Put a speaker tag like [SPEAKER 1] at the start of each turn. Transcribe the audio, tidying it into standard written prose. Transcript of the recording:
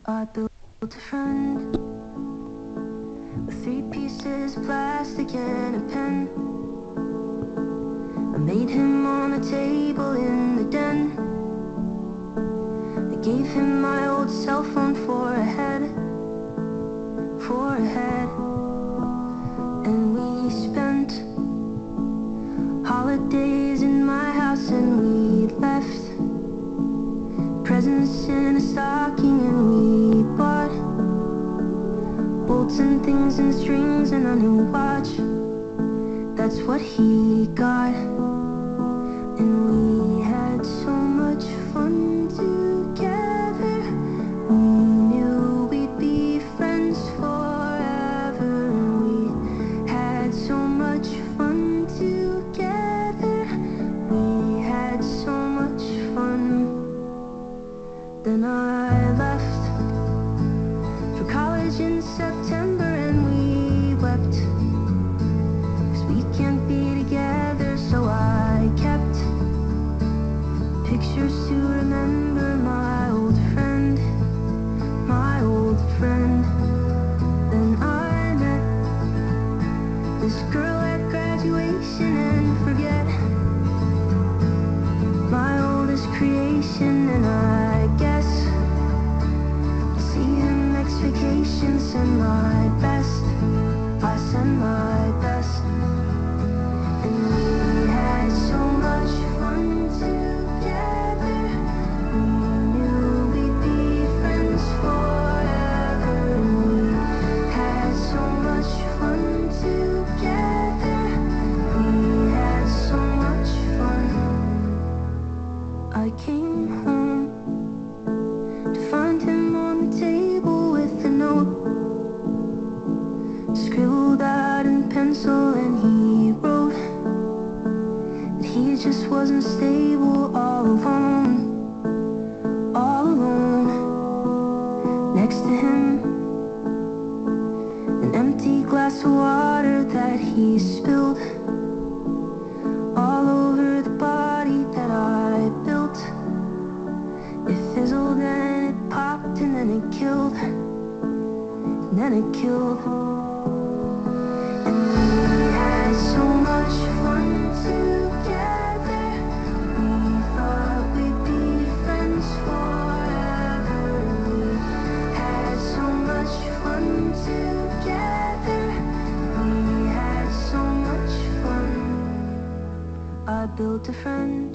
[SPEAKER 1] I built a friend with three pieces of plastic and a pen. I made him on the table in the den. I gave him my old cell phone for a head, and we spent holidays in my house, and we left presents in a stocking, and we bought bolts and things and strings and a new watch. That's what he got. And we had so much fun together. We knew we'd be friends forever. We had so much fun together. We had so much fun. Then I left for college in September, and we wept, 'cause we can't be together. So I kept pictures to remember my old friend, my old friend. Then I met this girl at graduation, and forget my oldest creation. And I guess I'll see him next vacation. Send my best, I send my best. And we had so much fun together. We knew we'd be friends forever. And we had so much fun together. We had so much fun. I came home to find him on the table with a note scribbled out in pencil, and he wrote that he just wasn't stable, all alone, all alone. Next to him, an empty glass of water that he spilled all over the body that I built. It fizzled and it popped, and then it killed, and then it killed. And we had so much fun together. We thought we'd be friends forever. We had so much fun together. We had so much fun. I built a friend